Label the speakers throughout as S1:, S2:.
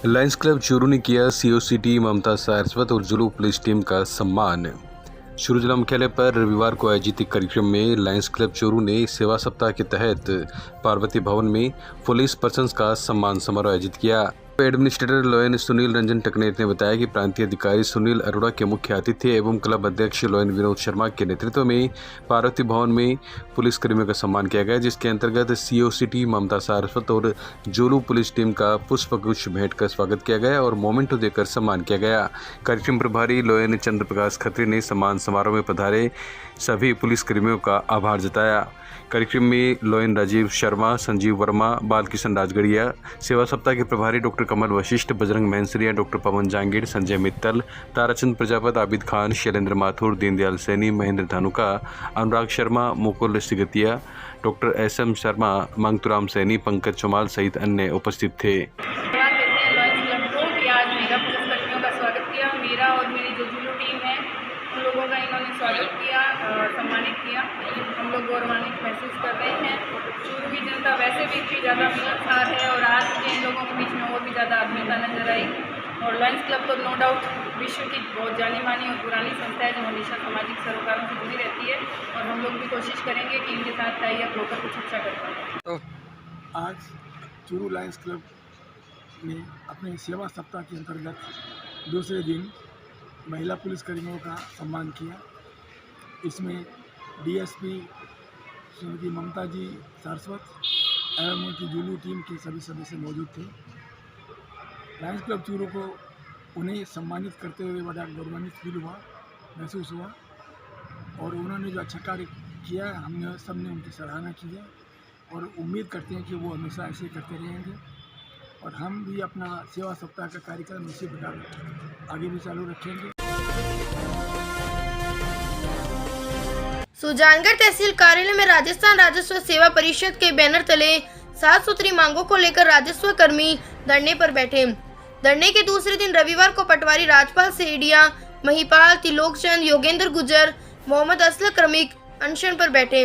S1: Lions club Churu ने किया COCT ममता सारस्वत और जुलू पुलिस टीम का सम्मान। चूरू जिला मुख्यालय पर रविवार को आयोजित एक कार्यक्रम में लायंस क्लब चूरू ने सेवा सप्ताह के तहत पार्वती भवन में पुलिस पर्सन्स का सम्मान समारोह आयोजित किया। एडमिनिस्ट्रेटर लोयन सुनील रंजन टकनेत ने बताया कि प्रांतीय अधिकारी सुनील अरोड़ा के मुख्य अतिथि एवं क्लब अध्यक्ष लोयन विनोद शर्मा के नेतृत्व में पार्वती भवन में पुलिस कर्मियों का सम्मान किया गया, जिसके अंतर्गत सीओसीटी ममता सारस्वत और जोलू पुलिस टीम का पुष्पगुच्छ भेंट कर स्वागत किया गया और मोमेंटो देकर सम्मान किया गया। कार्यक्रम प्रभारी लोयन चंद्र प्रकाश खत्री ने सम्मान समारोह में पधारे सभी पुलिस कर्मियों का आभार जताया। कार्यक्रम में लोयन राजीव शर्मा, संजीव वर्मा, बालकिशन राजगढ़िया, सेवा सप्ताह के प्रभारी डॉक्टर कमल वशिष्ठ, बजरंग महंसरिया, डॉक्टर पवन जांगीर, संजय मित्तल, ताराचंद प्रजापत, आबिद खान, शैलेंद्र माथुर, दीनदयाल सैनी, महेंद्र धानुका, अनुराग शर्मा, मुकुल सिगतिया, डॉक्टर SM शर्मा, मंगतुराम सैनी, पंकज चौमाल सहित अन्य उपस्थित थे।
S2: मेरा और मेरी जो जुलू टीम है उन लोगों का इन्होंने स्वागत किया और सम्मानित किया। हम लोग गौरवान्वित महसूस कर रहे हैं। चूरू की जनता वैसे भी इतनी ज़्यादा मिलनसार है और आज मुझे इन लोगों के बीच में और भी ज़्यादा आत्मीयता नजर आई। और लायंस क्लब तो नो डाउट विश्व की बहुत जानी मानी और पुरानी संस्था है जो हमेशा सामाजिक सरोकारों से जुड़ी रहती है और हम लोग भी कोशिश करेंगे कि इनके साथ टाई अप होकर कुछ अच्छा कर पाएँ।
S3: तो आज चूरू लायंस क्लब ने अपने सेवा सप्ताह के अंतर्गत दूसरे दिन महिला पुलिसकर्मियों का सम्मान किया। इसमें DSP श्रीमती ममता जी सारस्वत एवं उनकी जुलू टीम के सभी सदस्य मौजूद थे। लायंस क्लब चूरू को उन्हें सम्मानित करते हुए बड़ा गौरवान्वित फील हुआ, महसूस हुआ और उन्होंने जो अच्छा कार्य किया हमने सबने उनकी सराहना की है और उम्मीद करते हैं कि वो हमेशा ऐसे करते रहेंगे और हम भी अपना सेवा सप्ताह का कार्यक्रम इसी प्रकार आगे भी चालू रखेंगे।
S4: सुजानगढ़ तहसील कार्यालय में राजस्थान राजस्व सेवा परिषद के बैनर तले 7 सूत्री मांगों को लेकर राजस्व कर्मी धरने पर बैठे। धरने के दूसरे दिन रविवार को पटवारी राजपाल सेडिया, महिपाल, तिलोकचंद, योगेंद्र गुजर, मोहम्मद असलम क्रमिक अनशन पर बैठे।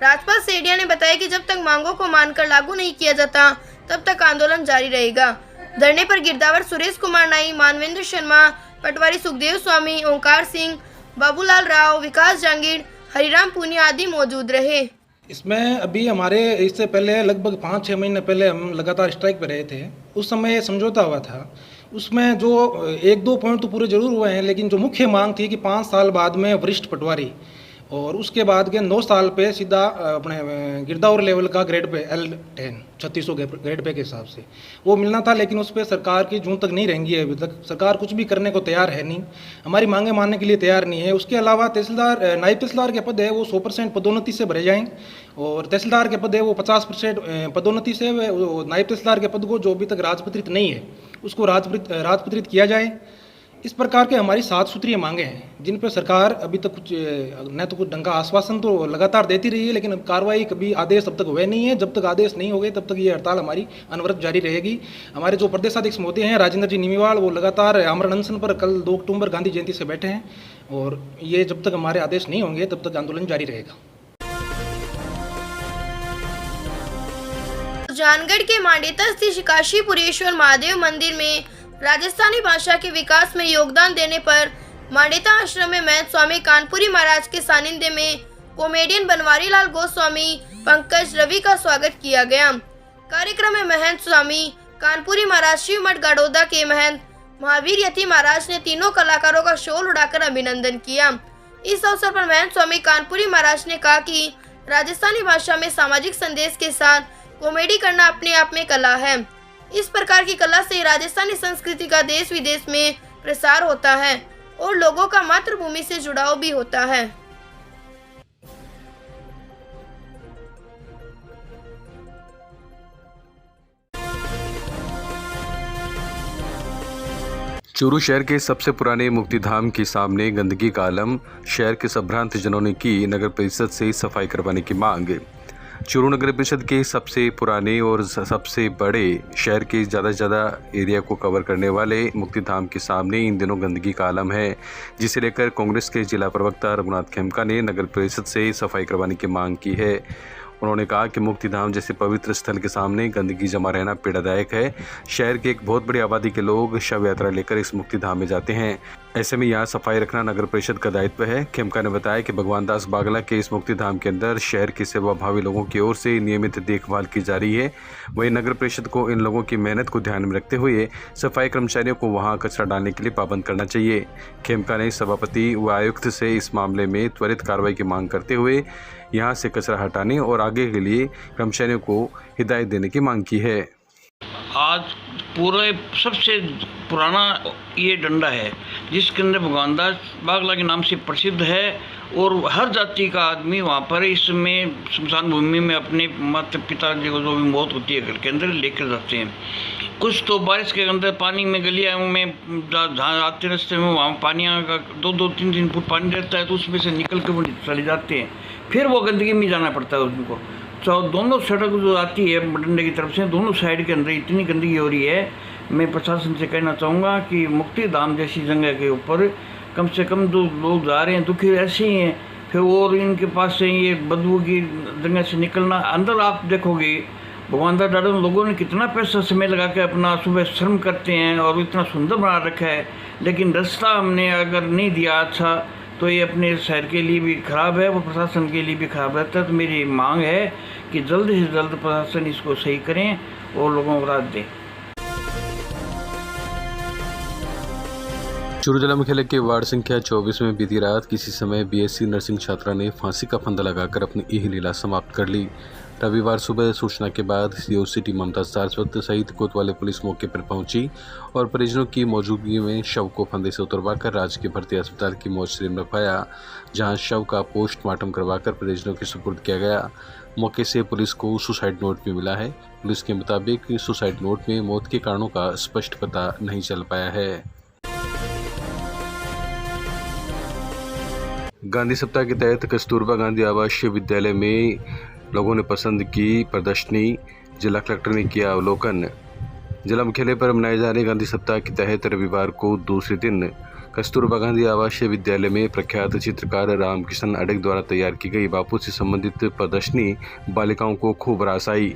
S4: राजपाल सेडिया ने बताया कि जब तक मांगों को मानकर लागू नहीं किया जाता तब तक आंदोलन जारी रहेगा। धरने पर गिरदावर सुरेश कुमार नाई, मानवेंद्र शर्मा, पटवारी सुखदेव स्वामी, ओंकार सिंह, बाबूलाल राव, विकास जांगीर, हरिराम पुनिया आदि मौजूद रहे।
S5: इसमें अभी हमारे इससे पहले लगभग 5-6 महीने पहले हम लगातार स्ट्राइक पे रहे थे। उस समय समझौता हुआ था, उसमें जो 1-2 पॉइंट तो पूरे जरूर हुए हैं, लेकिन जो मुख्य मांग थी कि 5 साल बाद में वरिष्ठ पटवारी और उसके बाद के 9 साल पे सीधा अपने गिरदावर लेवल का grade pay L10 3600 grade pay के हिसाब से वो मिलना था, लेकिन उस पर सरकार की जून तक नहीं रहेंगी। अभी तक सरकार कुछ भी करने को तैयार है नहीं, हमारी मांगे मानने के लिए तैयार नहीं है। उसके अलावा तहसीलदार नायब तहसीलदार के पद है वो 100% पदोन्नति से भरे जाएँ और तहसीलदार के पद है वो 50% पदोन्नति से नायब तहसीलदार के पद को जो अभी तक राजपत्रित नहीं है उसको राजपत्रित किया जाए। इस प्रकार के हमारी 7 सूत्रीय मांगे हैं जिन पर सरकार अभी तक कुछ न तो कुछ ढंग का आश्वासन तो लगातार देती रही है, लेकिन कार्रवाई कभी आदेश अब तक हुए नहीं है। जब तक आदेश नहीं हो गए तब तक ये हड़ताल हमारी अनवरत जारी रहेगी। हमारे जो प्रदेशाध्यक्ष महोदय हैं राजेंद्र जी निमीवाल, वो लगातार आमरण अनशन पर कल 2 अक्टूबर गांधी जयंती से बैठे हैं और ये जब तक हमारे आदेश नहीं होंगे तब तक आंदोलन जारी रहेगा।
S4: सुजानगढ़ के मांडेता स्थित काशीपुरेश्वर महादेव मंदिर में राजस्थानी भाषा के विकास में योगदान देने पर मांडेता आश्रम में महंत स्वामी कानपुरी महाराज के सानिध्य में कॉमेडियन बनवारी लाल गोस्वामी, पंकज रवि का स्वागत किया गया। कार्यक्रम में महंत स्वामी कानपुरी महाराज, शिव मठ गाड़ोदा के महंत महावीर यति महाराज ने तीनों कलाकारों का शॉल उड़ाकर अभिनंदन किया। इस अवसर पर महंत स्वामी कानपुरी महाराज ने कहा कि राजस्थानी भाषा में सामाजिक संदेश के साथ कॉमेडी करना अपने आप में कला है। इस प्रकार की कला से राजस्थानी संस्कृति का देश विदेश में प्रसार होता है और लोगों का मातृभूमि से जुड़ाव भी होता है।
S1: चूरू शहर के सबसे पुराने मुक्तिधाम के सामने गंदगी का आलम, शहर के संभ्रांत जनों ने की नगर परिषद से सफाई करवाने की मांग। चूरू नगर परिषद के सबसे पुराने और सबसे बड़े शहर के ज़्यादा से ज़्यादा एरिया को कवर करने वाले मुक्तिधाम के सामने इन दिनों गंदगी का आलम है, जिसे लेकर कांग्रेस के जिला प्रवक्ता रघुनाथ खेमका ने नगर परिषद से सफाई करवाने की मांग की है। उन्होंने कहा कि मुक्तिधाम जैसे पवित्र स्थल के सामने गंदगी जमा रहना पीड़ादायक है। शहर के एक बहुत बड़ी आबादी के लोग शव यात्रा लेकर इस मुक्तिधाम में जाते हैं। ऐसे में यहाँ सफाई रखना नगर परिषद का दायित्व है। खेमका ने बताया कि भगवान दास बागला के इस मुक्तिधाम के अंदर शहर के सेवाभावी लोगों की ओर से नियमित देखभाल की जा रही है। वहीं नगर परिषद को इन लोगों की मेहनत को ध्यान में रखते हुए सफाई कर्मचारियों को वहां कचरा डालने के लिए पाबंद करना चाहिए। खेमका ने सभापति व आयुक्त से इस मामले में त्वरित कार्रवाई की मांग करते हुए यहां से कचरा हटाने और आगे के लिए कर्मचारियों को हिदायत देने की मांग की है।
S6: आज पूरे सबसे पुराना ये डंडा है जिसके अंदर भगवान दास बागला के नाम से प्रसिद्ध है और हर जाति का आदमी वहाँ पर इसमें शमशान भूमि में अपने माता पिता को जो भी मौत होती है घर के अंदर लेकर जाते हैं। कुछ तो बारिश के अंदर पानी में गलियाँ में जहाँ आते रास्ते में वहाँ पानी का 2-3 फुट पानी रहता है तो उसमें से निकल कर वो चले जाते हैं। फिर वो गंदगी में जाना पड़ता है उनको। तो दोनों सड़क जो आती है डंडे की तरफ से दोनों साइड के अंदर इतनी गंदगी हो रही है। मैं प्रशासन से कहना चाहूँगा कि मुक्तिधाम जैसी जगह के ऊपर कम से कम जो लोग जा रहे हैं दुखी ऐसे ही हैं, फिर और इनके पास से ये बदबू की जगह से निकलना। अंदर आप देखोगे भगवान दास दादा लोगों ने कितना पैसा समय लगा के अपना सुबह श्रम करते हैं और इतना सुंदर बना रखा है, लेकिन रास्ता हमने अगर नहीं दिया अच्छा तो ये अपने शहर के लिए भी ख़राब है और प्रशासन के लिए भी ख़राब रहता है। तो मेरी मांग है कि जल्द से जल्द प्रशासन इसको सही करें और लोगों को राहत दें।
S1: चूरू जिला मुख्यालय के वार्ड संख्या 24 में बीती रात किसी समय बीएससी नर्सिंग छात्रा ने फांसी का फंदा लगाकर अपनी यह लीला समाप्त कर ली। रविवार सुबह सूचना के बाद सीओ सिटी ममता सारस्वत सहित कोतवाली पुलिस मौके पर पहुंची और परिजनों की मौजूदगी में शव को फंदे से उतरवाकर राजकीय भर्ती अस्पताल की मोर्चरी में रखवाया, जहां शव का पोस्टमार्टम करवाकर परिजनों के सुपुर्द किया गया। मौके से पुलिस को सुसाइड नोट भी मिला है। पुलिस के मुताबिक सुसाइड नोट में मौत के कारणों का स्पष्ट पता नहीं चल पाया है। गांधी सप्ताह के तहत कस्तूरबा गांधी आवासीय विद्यालय में लोगों ने पसंद की प्रदर्शनी, जिला कलेक्टर ने किया अवलोकन। जिला मुख्यालय पर मनाए जा रहे गांधी सप्ताह के तहत रविवार को दूसरे दिन कस्तूरबा गांधी आवासीय विद्यालय में प्रख्यात चित्रकार रामकिशन अडक द्वारा तैयार की गई बापू से संबंधित प्रदर्शनी बालिकाओं को खूब रास आई।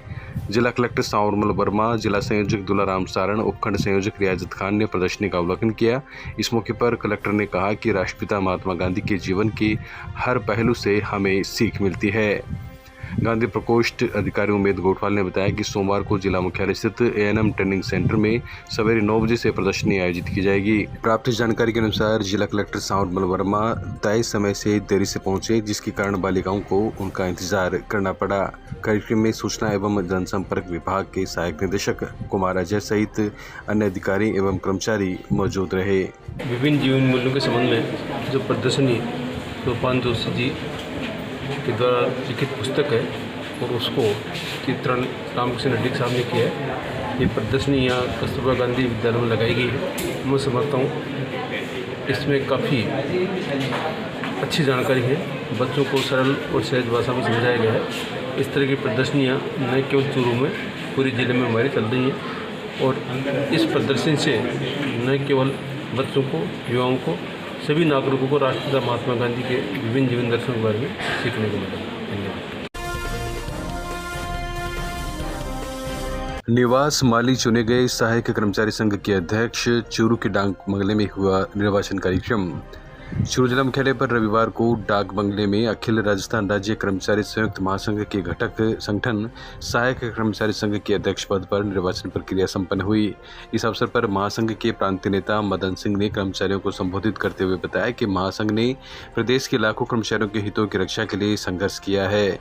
S1: जिला कलेक्टर सांवरमल वर्मा, जिला संयोजक दुलाराम सारण, उपखंड संयोजक रियाजत खान ने प्रदर्शनी का अवलोकन किया। इस मौके पर कलेक्टर ने कहा कि राष्ट्रपिता महात्मा गांधी के जीवन के हर पहलू से हमें सीख मिलती है। गांधी प्रकोष्ठ अधिकारी उमेद गोठवाल ने बताया कि सोमवार को जिला मुख्यालय स्थित एएनएम ट्रेनिंग सेंटर में सवेरे 9 बजे से प्रदर्शनी आयोजित की जाएगी। प्राप्त जानकारी के अनुसार जिला कलेक्टर सांवरमल वर्मा तय समय से देरी से पहुंचे, जिसके कारण बालिकाओं को उनका इंतजार करना पड़ा। कार्यक्रम में सूचना एवं जनसंपर्क विभाग के सहायक निदेशक कुमार अजय सहित अन्य अधिकारी एवं कर्मचारी मौजूद रहे।
S7: विभिन्न जीवन मूल्यों के संबंध में जो प्रदर्शनी रूपान जोशी जी के द्वारा लिखित पुस्तक है और उसको चित्रण रामकिशन अडक साहब ने किया है। ये प्रदर्शनी यहाँ कस्तूरबा गांधी विद्यालय में लगाई गई है। मैं समझता हूँ इसमें काफ़ी अच्छी जानकारी है, बच्चों को सरल और सहज भाषा में समझाया गया है। इस तरह की प्रदर्शनियाँ न केवल चूरू में पूरे ज़िले में हमारी चल रही हैं और इस प्रदर्शनी से न केवल बच्चों को, युवाओं को, सभी नागरिकों को राष्ट्रपिता महात्मा गांधी के विभिन्न जीवन दर्शन के बारे में सीखने को मिला। धन्यवाद।
S1: निवास माली चुने गए सहायक कर्मचारी संघ के अध्यक्ष। चूरू के डाक बंगले में हुआ निर्वाचन कार्यक्रम। चूरू जिला मुख्यालय पर रविवार को डाक बंगले में अखिल राजस्थान राज्य कर्मचारी संयुक्त महासंघ के घटक संगठन सहायक कर्मचारी संघ के अध्यक्ष पद पर निर्वाचन प्रक्रिया संपन्न हुई। इस अवसर पर महासंघ के प्रांतीय नेता मदन सिंह ने कर्मचारियों को संबोधित करते हुए बताया कि महासंघ ने प्रदेश के लाखों कर्मचारियों के हितों की रक्षा के लिए संघर्ष किया है।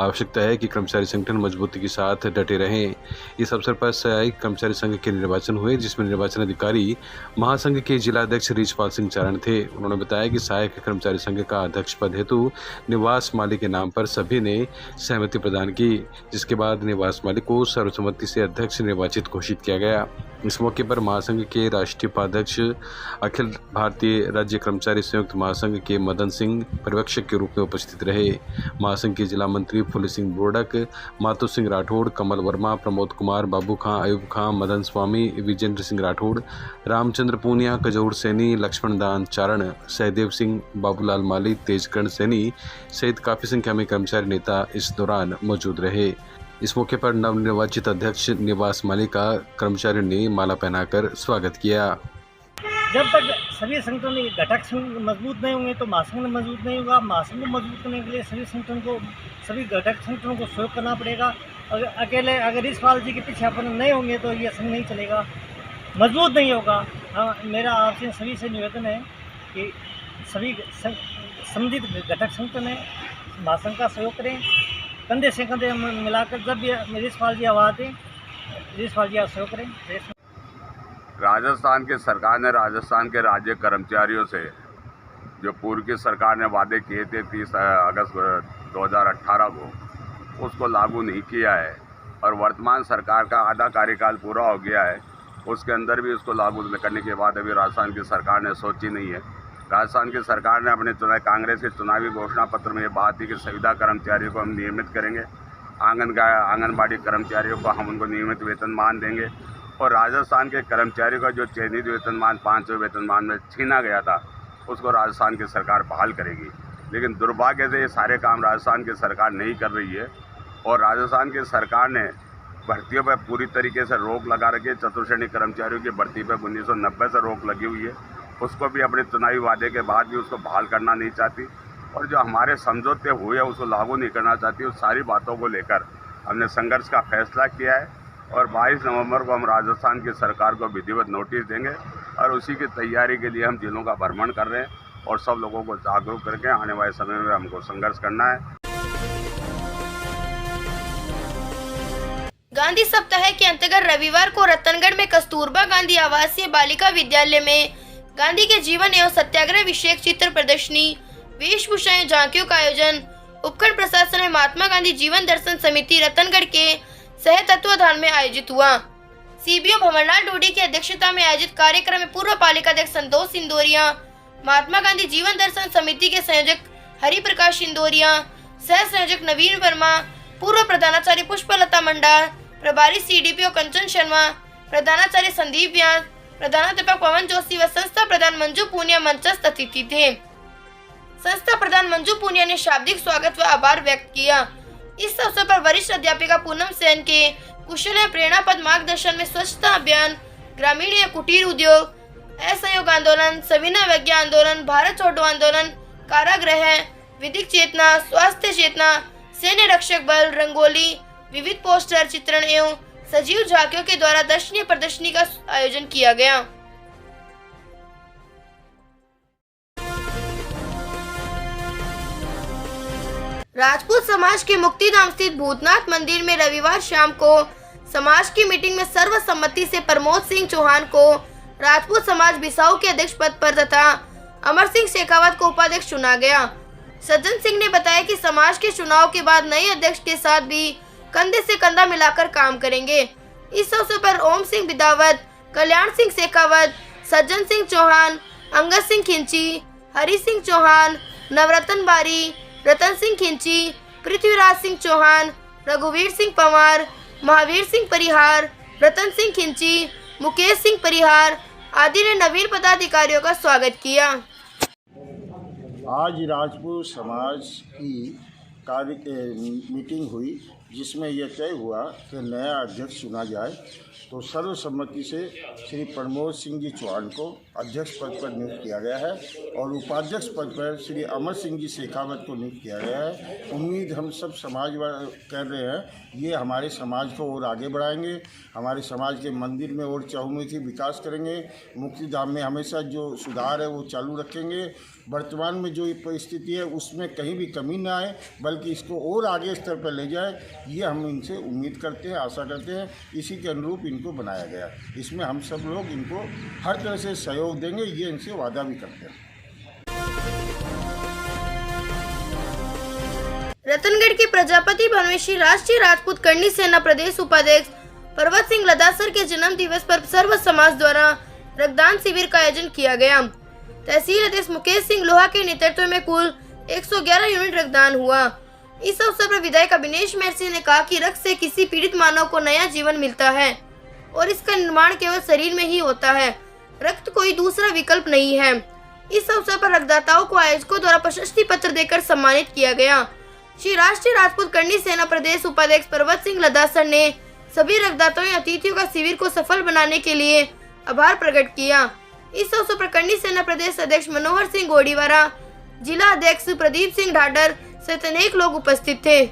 S1: आवश्यकता है कि कर्मचारी संगठन मजबूती के साथ डटे रहें। इस अवसर पर सहायक कर्मचारी संघ के निर्वाचन हुए, जिसमें निर्वाचन अधिकारी महासंघ के जिला अध्यक्ष रिजपाल सिंह चारण थे। उन्होंने बताया कि सहायक कर्मचारी संघ का अध्यक्ष पद हेतु निवास माली के नाम पर सभी ने सहमति प्रदान की, जिसके बाद निवास माली को सर्वसम्मति से अध्यक्ष निर्वाचित घोषित किया गया। इस मौके पर महासंघ के राष्ट्रीय उपाध्यक्ष अखिल भारतीय राज्य कर्मचारी संयुक्त महासंघ के मदन सिंह पर्यवेक्षक के रूप में उपस्थित रहे। महासंघ के जिला मंत्री फुल सिंह बोरडक, मातू सिंह राठौड़, कमल वर्मा, प्रमोद कुमार, बाबू खां, अयूब खां, मदन स्वामी, विजेंद्र सिंह राठौड़, रामचंद्र पूनिया, कजौड़ सैनी, लक्ष्मण दान चारण, सहदेव सिंह, बाबूलाल माली, तेजकरण सैनी सहित काफ़ी संख्या में कर्मचारी नेता इस दौरान मौजूद रहे। इस मौके पर नवनिर्वाचित अध्यक्ष निवास माली का कर्मचारियों ने माला पहनाकर स्वागत किया।
S8: जब तक सभी संगठन घटक संघ मजबूत नहीं होंगे तो महासंघ मजबूत नहीं होगा। महासंघ को मजबूत करने के लिए सभी घटक संगठनों को सहयोग करना पड़ेगा। अकेले अगर इस बाल जी के पीछे अपन नहीं होंगे तो ये संघ नहीं चलेगा, मजबूत नहीं होगा। हाँ, मेरा आपसे सभी से निवेदन है कि सभी संबंधित घटक संगठन है महासंघ का सहयोग करें, कंधे से कंधे मिलाकर जब भी रिशपाल जी आवाज़ दें, रिशपाल जी आप सहयोग करें।
S9: राजस्थान की सरकार ने राजस्थान के राज्य कर्मचारियों से जो पूर्व की सरकार ने वादे किए थे 30 अगस्त 2018 को, उसको लागू नहीं किया है और वर्तमान सरकार का आधा कार्यकाल पूरा हो गया है। उसके अंदर भी उसको लागू करने के बाद अभी राजस्थान की सरकार ने सोची नहीं है। राजस्थान की सरकार ने अपने कांग्रेस के चुनावी घोषणा पत्र में ये बात थी कि संविदा कर्मचारियों को हम नियमित करेंगे, आंगनबाड़ी कर्मचारियों को हम उनको नियमित वेतनमान देंगे और राजस्थान के कर्मचारियों का जो चयनित वेतनमान 500 वेतनमान में छीना गया था उसको राजस्थान की सरकार बहाल करेगी। लेकिन दुर्भाग्य से ये सारे काम राजस्थान की सरकार नहीं कर रही है और राजस्थान की सरकार ने भर्तियों पर पूरी तरीके से रोक लगा रखी है। चतुर्श्रेणी कर्मचारियों की भर्ती पर 1990 से रोक लगी हुई है, उसको भी अपने चुनावी वादे के बाद भी उसको बहाल करना नहीं चाहती और जो हमारे समझौते हुए हैं उसको लागू नहीं करना चाहती। उस सारी बातों को लेकर हमने संघर्ष का फैसला किया है और 22 नवंबर को हम राजस्थान की सरकार को विधिवत नोटिस देंगे और उसी की तैयारी के लिए हम जिलों का भ्रमण कर रहे हैं और सब लोगों को जागरूक करके आने वाले समय में हमको संघर्ष करना है।
S4: गांधी सप्ताह के अंतर्गत रविवार को रतनगढ़ में कस्तूरबा गांधी आवासीय बालिका विद्यालय में गांधी के जीवन एवं सत्याग्रह विषयक चित्र प्रदर्शनी, वेशभूषा झांकियों का आयोजन उपखंड प्रशासन एवं महात्मा गांधी जीवन दर्शन समिति रतनगढ़ के सह तत्वाधान में आयोजित हुआ। सीबीओ भंवरलाल डोडी की अध्यक्षता में आयोजित कार्यक्रम में पूर्व पालिका अध्यक्ष संतोष सिंदोरिया, महात्मा गांधी जीवन दर्शन समिति के संयोजक हरि प्रकाश सिंदोरिया, सह संयोजक नवीन वर्मा, पूर्व प्रधानाचार्य पुष्पलता मंडार, प्रभारी सीडीपीओ कंचन शर्मा, प्रधानाचार्य संदीप व्यास, प्रधानाध्यापक पवन जोशी व संस्था प्रधान मंजू पूनिया मंचस्थ अतिथि थे। संस्था प्रधान मंजू पूनिया ने शाब्दिक स्वागत व आभार व्यक्त किया। इस अवसर पर वरिष्ठ अध्यापिका पूनम सेन के कुशल एवं प्रेरणापद मार्गदर्शन में स्वच्छता अभियान, ग्रामीण एवं कुटीर उद्योग, असहयोग आंदोलन, सविनय विज्ञा आंदोलन, भारत छोड़ो आंदोलन, कारागृह, विधिक चेतना, स्वास्थ्य चेतना, सैन्य रक्षक बल, रंगोली, विविध पोस्टर, चित्रण एवं सजीव झांकियों के द्वारा दर्शनीय प्रदर्शनी का आयोजन किया गया। राजपूत समाज के मुक्तिधाम स्थित भूतनाथ मंदिर में रविवार शाम को समाज की मीटिंग में सर्वसम्मति से प्रमोद सिंह चौहान को राजपूत समाज बिसाऊ के अध्यक्ष पद पर तथा अमर सिंह शेखावत को उपाध्यक्ष चुना गया। सज्जन सिंह ने बताया कि समाज के चुनाव के बाद नए अध्यक्ष के साथ भी कंधे से कंधा मिलाकर काम करेंगे। इस अवसर पर ओम सिंह बिदावत, कल्याण सिंह शेखावत, सज्जन सिंह चौहान, अंगद सिंह खिंची, हरि सिंह चौहान, नवरत्न बारी, रतन सिंह खिंची, पृथ्वीराज सिंह चौहान, रघुवीर सिंह पंवार, महावीर सिंह परिहार, रतन सिंह खिंची, मुकेश सिंह परिहार आदि ने नवीन पदाधिकारियों का स्वागत किया।
S10: आज राजपूत समाज की मीटिंग हुई जिसमें यह तय हुआ कि नया अध्यक्ष चुना जाए, तो सर्वसम्मति से श्री प्रमोद सिंह जी चौहान को अध्यक्ष पद पर नियुक्त किया गया है और उपाध्यक्ष पद पर श्री अमर सिंह जी शेखावत को नियुक्त किया गया है। उम्मीद हम सब समाज कर रहे हैं ये हमारे समाज को और आगे बढ़ाएंगे, हमारे समाज के मंदिर में और चहुमुखी विकास करेंगे, मुक्तिधाम में हमेशा जो सुधार है वो चालू रखेंगे। वर्तमान में जो परिस्थिति है उसमें कहीं भी कमी ना आए बल्कि इसको और आगे स्तर पर ले जाए, ये हम इनसे उम्मीद करते हैं, आशा करते हैं। इसी के अनुरूप इनको बनाया गया। इसमें हम सब लोग इनको हर तरह से सहयोग देंगे, ये इनसे वादा भी करते हैं।
S4: रतनगढ़ के प्रजापति भवन में श्री राष्ट्रीय राजपूत करनी सेना प्रदेश उपाध्यक्ष पर्वत सिंह लदासर के जन्म दिवस पर सर्व समाज द्वारा रक्तदान शिविर का आयोजन किया गया। तहसील अध्यक्ष मुकेश सिंह लोहा के नेतृत्व में कुल 111 यूनिट रक्तदान हुआ। इस अवसर पर विधायक अभिनेश महर्षि ने कहा कि रक्त से किसी पीड़ित मानव को नया जीवन मिलता है और इसका निर्माण केवल शरीर में ही होता है। रक्त कोई दूसरा विकल्प नहीं है। इस अवसर पर रक्तदाताओं को आयोजकों द्वारा प्रशस्ति पत्र देकर सम्मानित किया गया। श्री राष्ट्रीय राजपूत करनी सेना प्रदेश उपाध्यक्ष पर्वत सिंह लदासर ने सभी रक्तदाताओं या अतिथियों का शिविर को सफल बनाने के लिए आभार प्रकट किया। इस अवसर पर करनी सेना प्रदेश अध्यक्ष मनोहर सिंह गोड़ीवारा, जिला अध्यक्ष प्रदीप सिंह ढाडर सहित अनेक लोग उपस्थित थे।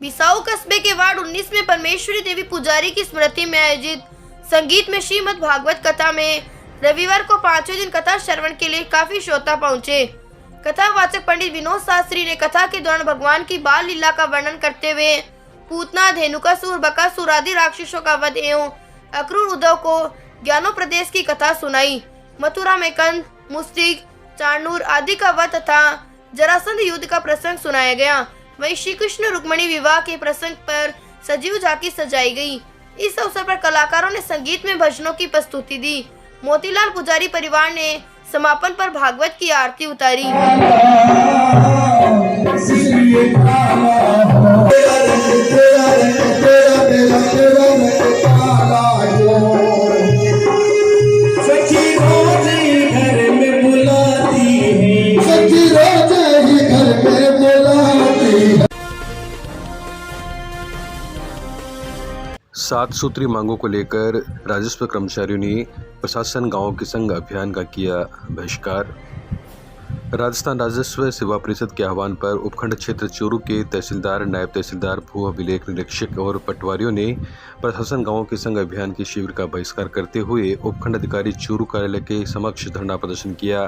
S4: बिसाऊ कस्बे के वार्ड 19 में परमेश्वरी देवी पुजारी की स्मृति में आयोजित संगीत में श्रीमद् भागवत कथा में रविवार को 5वें दिन कथा श्रवण के लिए काफी श्रोता पहुंचे। कथावाचक पंडित विनोद शास्त्री ने कथा के दौरान भगवान की बाल लीला का वर्णन करते हुए पूतना, धेनुकासुर, बकासुर आदि राक्षसों का वध एवं अक्रूर उद्धव को ज्ञानो प्रदेश की कथा सुनाई। मथुरा में कंद, मुस्तिक, चाणूर आदि का वध तथा जरासंध युद्ध का प्रसंग सुनाया गया। वहीं श्री कृष्ण रुक्मिणी विवाह के प्रसंग पर सजीव झांकी सजाई गई। इस अवसर पर कलाकारों ने संगीत में भजनों की प्रस्तुति दी। मोतीलाल पुजारी परिवार ने समापन पर भागवत की आरती उतारी।
S1: सात सूत्री मांगों को लेकर राजस्व कर्मचारियों ने प्रशासन गांवों के संग अभियान का किया बहिष्कार। राजस्थान राजस्व सेवा परिषद के आह्वान पर उपखंड क्षेत्र चूरू के तहसीलदार, नायब तहसीलदार, भू अभिलेख निरीक्षक और पटवारियों ने प्रशासन गांवों के संग अभियान के शिविर का बहिष्कार करते हुए उपखंड अधिकारी चूरू कार्यालय के समक्ष धरना प्रदर्शन किया।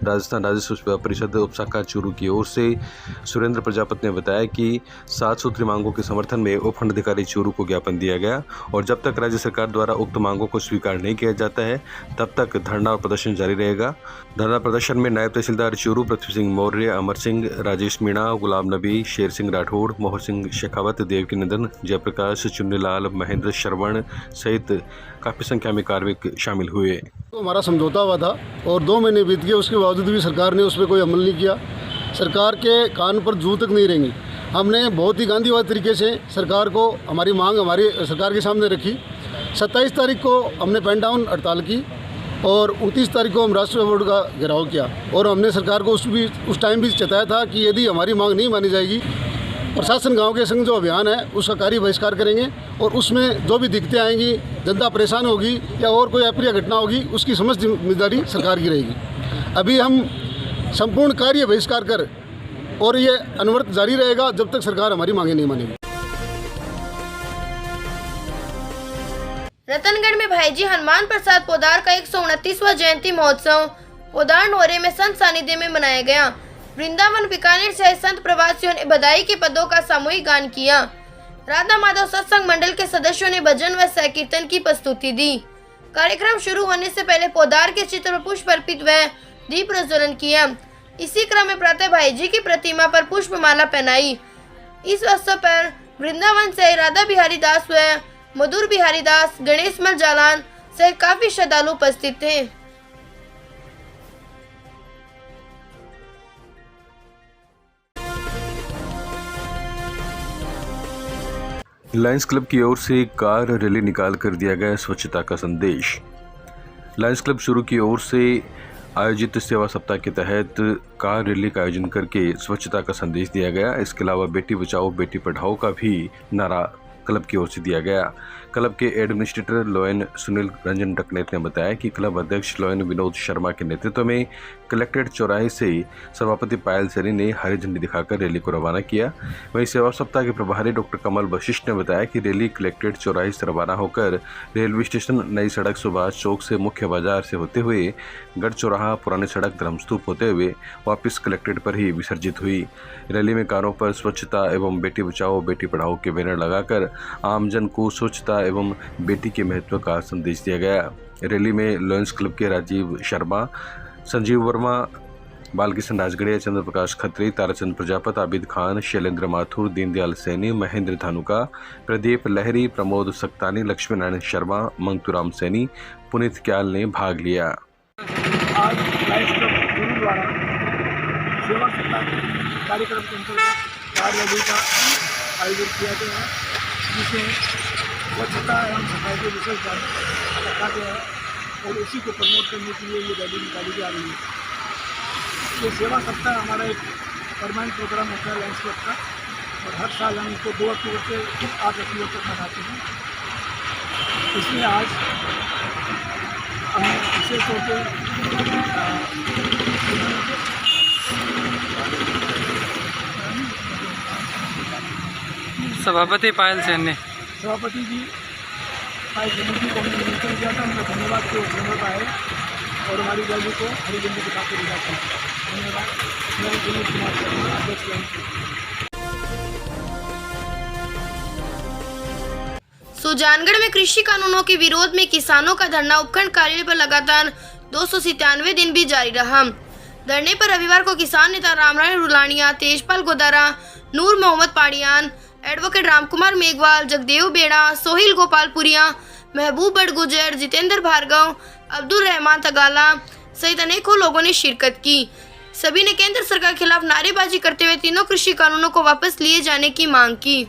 S1: राजस्थान राजस्व सेवा परिषद उपशाखा चूरू की ओर से सुरेंद्र प्रजापति ने बताया कि 7 सूत्री मांगों के समर्थन में उपखंड अधिकारी चूरू को ज्ञापन दिया गया और जब तक राज्य सरकार द्वारा उक्त मांगों को स्वीकार नहीं किया जाता है तब तक धरना प्रदर्शन जारी रहेगा। धरना प्रदर्शन में नायब तहसीलदार चूरू पृथ्वी सिंह मौर्य, अमर सिंह, राजेश मीणा, गुलाम नबी, शेर सिंह राठौड़, मोहर सिंह शेखावत, देवकी नंदन, जयप्रकाश, चुन्नीलाल, महेंद्र श्रवण सहित काफ़ी संख्या में कार्मिक शामिल हुए।
S11: तो हमारा समझौता हुआ था और 2 महीने बीत गए, उसके बावजूद भी सरकार ने उस पर कोई अमल नहीं किया। सरकार के कान पर जू तक नहीं रहेंगी। हमने बहुत ही गांधीवादी तरीके से सरकार को हमारी मांग हमारी सरकार के सामने रखी। 27 तारीख को हमने पेन डाउन हड़ताल की और 29 तारीख को हम राष्ट्रीय बोर्ड का घेराव किया और हमने सरकार को उस टाइम भी चेताया था कि यदि हमारी मांग नहीं मानी जाएगी प्रशासन गांव के संग जो अभियान है उसका कार्य बहिष्कार करेंगे और उसमें जो भी दिक्कतें आएंगी, जनता परेशान होगी या और कोई अप्रिय घटना होगी, उसकी समस्त जिम्मेदारी सरकार की रहेगी। अभी हम संपूर्ण कार्य बहिष्कार कर और ये अनवरत जारी रहेगा जब तक सरकार हमारी मांगे नहीं मानेगी।
S4: रतनगढ़ में भाईजी हनुमान प्रसाद पोदार का 129वां जयंती महोत्सव पोदार नोरे में संत सानिध्य में मनाया गया। वृंदावन, बीकानेर से संत प्रवासियों ने बधाई के पदों का सामूहिक गान किया। राधा माधव सत्संग मंडल के सदस्यों ने भजन व संकीर्तन की प्रस्तुति दी। कार्यक्रम शुरू होने से पहले पोदार के चित्र पर पुष्प अर्पित व दीप प्रज्वलन किया। इसी क्रम में प्रातः भाईजी की प्रतिमा पर पुष्पमाला पहनाई। इस अवसर पर वृंदावन से राधा बिहारी दास व मधुर बिहारी दास, गणेश मल जालान सहित काफी श्रद्धालु उपस्थित थे।
S1: लायंस क्लब की ओर से कार रैली निकाल कर दिया गया स्वच्छता का संदेश। लायंस क्लब चूरू की ओर से आयोजित सेवा सप्ताह के तहत कार रैली का आयोजन करके स्वच्छता का संदेश दिया गया। इसके अलावा बेटी बचाओ बेटी पढ़ाओ का भी नारा क्लब की ओर से दिया गया। क्लब के एडमिनिस्ट्रेटर लोयन सुनील रंजन डकनेत ने बताया कि क्लब अध्यक्ष लोयन विनोद शर्मा के नेतृत्व में कलेक्ट्रेट चौराहे से सभापति पायल सैनी ने हरी झंडी दिखाकर रैली को रवाना किया। वहीं सेवा सप्ताह के प्रभारी डॉक्टर कमल वशिष्ठ ने बताया कि रैली कलेक्ट्रेट चौराहे से रवाना होकर रेलवे स्टेशन, नई सड़क, सुभाष चौक से मुख्य बाजार से होते हुए गढ़ चौराहा, पुरानी सड़क, धर्मस्तूप होते हुए वापस कलेक्ट्रेट पर ही विसर्जित हुई। रैली में कारों पर स्वच्छता एवं बेटी बचाओ बेटी पढ़ाओ के बैनर लगाकर आमजन को स्वच्छता एवं बेटी के महत्व का संदेश दिया गया। रैली में लायंस क्लब के राजीव शर्मा, संजीव वर्मा, बालकिशन राजगढ़िया, चंद्र प्रकाश खत्री, ताराचंद प्रजापति, आबिद खान, शैलेंद्र माथुर, दीनदयाल सैनी, महेंद्र धानुका, प्रदीप लहरी, प्रमोद सक्तानी, लक्ष्मी नारायण शर्मा, मंगतूराम सैनी, पुनीत क्याल ने भाग लिया।
S3: आज लाइन्स क्लब चूरू द्वारा सेवा सप्ताह कार्यक्रम के अंतर्गत कार रैली का आयोजन किया गया है, जिसे स्वच्छता एवं सफाई के विषय पर रखा गया है और उसी को प्रमोट करने के लिए ये रैली निकाली जा रही है। ये सेवा सप्ताह हमारा एक परमानेंट प्रोग्राम होता है लाइन्स क्लब का, और हर साल हम इसको 2 अक्टूबर से 8 अक्टूबर तक मनाते हैं। इसलिए आज हम विशेष तौर पर
S12: सभापति पायल सेन ने
S3: सभापति जी पायल सेन जी को हमने निमंत्रण किया था, उनका धन्यवाद के समय पर आए और हमारी रैली को हरी झंडी दिखा के विदा किया। धन्यवाद। मैं दिलीप कुमार शर्मा, अध्यक्ष लाइन्स।
S4: सुजानगढ़ में कृषि कानूनों के विरोध में किसानों का धरना उपखंड कार्यालय पर लगातार 297 दिन भी जारी रहा। धरने पर रविवार को किसान नेता रामराय रुलानिया, तेजपाल गोदारा, नूर मोहम्मद पाड़ियान, एडवोकेट रामकुमार मेघवाल, जगदेव बेड़ा, सोहिल गोपालपुरिया, महबूब बट गुजर, जितेंद्र भार्गव, अब्दुल रहमान तगाला सहित अनेकों लोगों ने शिरकत की। सभी ने केंद्र सरकार के खिलाफ नारेबाजी करते हुए तीनों कृषि कानूनों को वापस लिए जाने की मांग की।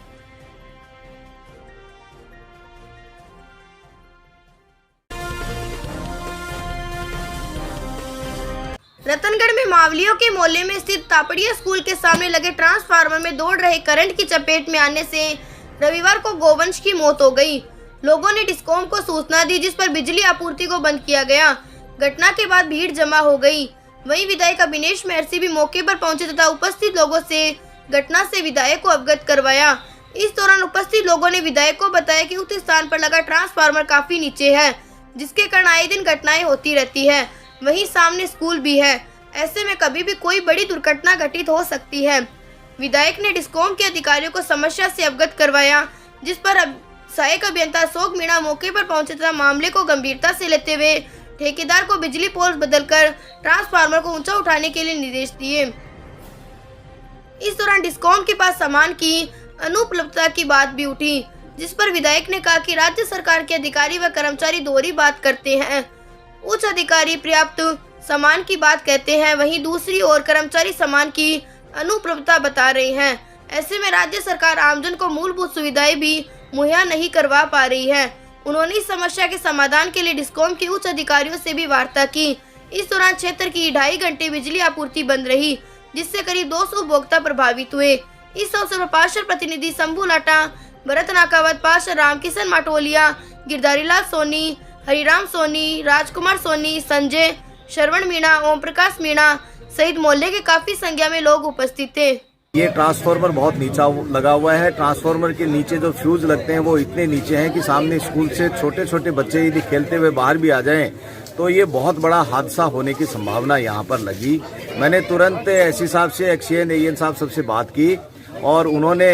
S4: रतनगढ़ में मावलियों के मोहल्ले में स्थित तापड़िया स्कूल के सामने लगे ट्रांसफार्मर में दौड़ रहे करंट की चपेट में आने से रविवार को गोवंश की मौत हो गई। लोगों ने डिस्कॉम को सूचना दी, जिस पर बिजली आपूर्ति को बंद किया गया। घटना के बाद भीड़ जमा हो गई। वहीं विधायक अभिनेश महर्षि भी मौके पर पहुंचे तथा उपस्थित लोगों से घटना से विधायक को अवगत करवाया। इस दौरान उपस्थित लोगों ने विधायक को बताया कि उक्त स्थान पर लगा ट्रांसफार्मर काफी नीचे है, जिसके कारण आए दिन घटनाएं होती रहती है। वहीं सामने स्कूल भी है, ऐसे में कभी भी कोई बड़ी दुर्घटना घटित हो सकती है। विधायक ने डिस्कॉम के अधिकारियों को समस्या से अवगत करवाया, जिस पर सहायक अभियंता अशोक मीणा मौके पर पहुंचे तथा मामले को गंभीरता से लेते हुए ठेकेदार को बिजली पोल्स बदलकर ट्रांसफार्मर को ऊंचा उठाने के लिए निर्देश दिए। इस दौरान डिस्कॉम के पास सामान की अनुपलब्धता की बात भी उठी, जिस पर विधायक ने कहा कि राज्य सरकार के अधिकारी व कर्मचारी दोहरी बात करते हैं। उच्च अधिकारी पर्याप्त सामान की बात कहते हैं, वहीं दूसरी ओर कर्मचारी सामान की अनुपलब्धता बता रहे हैं। ऐसे में राज्य सरकार आमजन को मूलभूत सुविधाएं भी मुहैया नहीं करवा पा रही है। उन्होंने इस समस्या के समाधान के लिए डिस्कॉम के उच्च अधिकारियों से भी वार्ता की। इस दौरान क्षेत्र की 2.5 घंटे बिजली आपूर्ति बंद रही, जिससे करीब 200 उपभोक्ता प्रभावित हुए। इस अवसर पर पार्षद प्रतिनिधि शंभू लाटा, भरत नाकावत, पार्षद रामकिशन माटोलिया, गिरधारीलाल सोनी, हरिराम सोनी, राजकुमार सोनी, संजय, श्रवण मीणा, ओम प्रकाश मीणा सहित मोहल्ले के काफी संख्या में लोग उपस्थित थे।
S13: ये ट्रांसफार्मर बहुत नीचा लगा हुआ है। ट्रांसफार्मर के नीचे जो फ्यूज लगते हैं वो इतने नीचे हैं कि सामने स्कूल से छोटे छोटे बच्चे यदि खेलते हुए बाहर भी आ जाएं तो ये बहुत बड़ा हादसा होने की संभावना यहाँ पर लगी। मैंने तुरंत एससी साहब से, एक्सीएन एएन साहब सबसे बात की और उन्होंने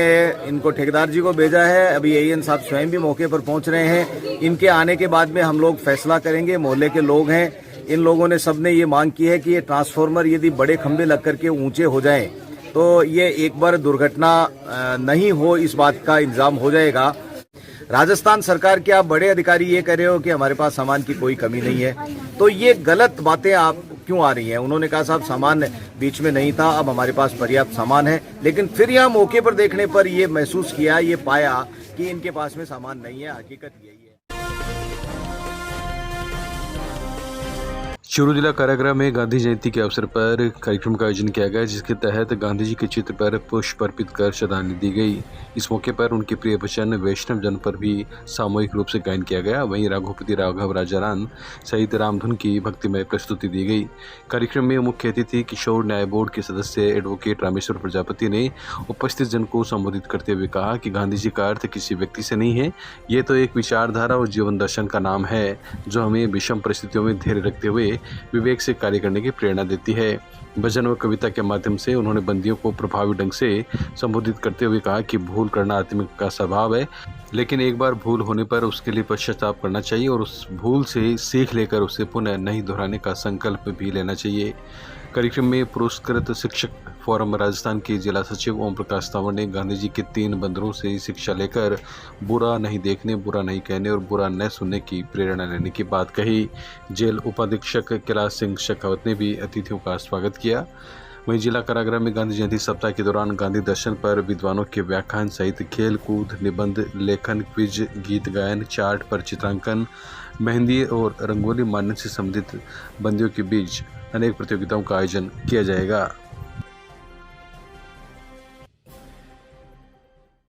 S13: इनको ठेकेदार जी को भेजा है। अभी एएन साहब स्वयं भी मौके पर पहुँच रहे हैं। इनके आने के बाद में हम लोग फैसला करेंगे। मोहल्ले के लोग हैं, इन लोगों ने सबने ये मांग की है कि ये ट्रांसफार्मर यदि बड़े खंभे लग करके ऊंचे हो जाएं तो ये एक बार दुर्घटना नहीं हो, इस बात का इंतजाम हो जाएगा। राजस्थान सरकार के आप बड़े अधिकारी ये कह रहे हो कि हमारे पास सामान की कोई कमी नहीं है, तो ये गलत बातें आप क्यों आ रही हैं? उन्होंने कहा साहब सामान बीच में नहीं था, अब हमारे पास पर्याप्त सामान है। लेकिन फिर यहाँ मौके पर देखने पर ये महसूस किया, ये पाया कि इनके पास में सामान नहीं है। हकीकत यही है।
S1: चूरू जिला कारागृह में गांधी जयंती के अवसर पर कार्यक्रम का आयोजन किया गया, जिसके तहत गांधी जी के चित्र पर पुष्प अर्पित कर श्रद्धांजलि दी गई। इस मौके पर उनके प्रिय वचन वैष्णव जन पर भी सामूहिक रूप से गायन किया गया। वहीं राघोपति राघव राजाराम सहित रामधुन की भक्तिमय प्रस्तुति दी गई। कार्यक्रम में मुख्य अतिथि किशोर न्याय बोर्ड के सदस्य एडवोकेट रामेश्वर प्रजापति ने उपस्थित जन को संबोधित करते हुए कहा कि गांधी जी का अर्थ किसी व्यक्ति से नहीं है, ये तो एक विचारधारा और जीवन दर्शन का नाम है, जो हमें विषम परिस्थितियों में धैर्य रखते हुए विवेक से कार्य करने की प्रेरणा देती है। भजन व कविता के माध्यम से उन्होंने बंदियों को प्रभावी ढंग से संबोधित करते हुए कहा कि भूल करना आदमी का स्वभाव है, लेकिन एक बार भूल होने पर उसके लिए पश्चाताप करना चाहिए और उस भूल से सीख लेकर उसे पुनः नहीं दोहराने का संकल्प भी लेना चाहिए। कार्यक्रम में पुरस्कृत शिक्षक फोरम राजस्थान के जिला सचिव ओम प्रकाश तंवर ने गांधी जी के 3 बंदरों से शिक्षा लेकर बुरा नहीं देखने, बुरा नहीं कहने और बुरा न सुनने की प्रेरणा लेने की बात कही। जेल उपाधीक्षक कैलाश सिंह शेखावत ने भी अतिथियों का स्वागत किया। वहीं जिला कारागृह में गांधी जयंती सप्ताह के दौरान गांधी दर्शन पर विद्वानों के व्याख्यान सहित खेल कूद, निबंध लेखन, क्विज, गीत गायन, चार्ट पर चित्रांकन, मेहंदी और रंगोली मारने से संबंधित बंदियों के बीच अनेक प्रतियोगिताओं का आयोजन किया जाएगा।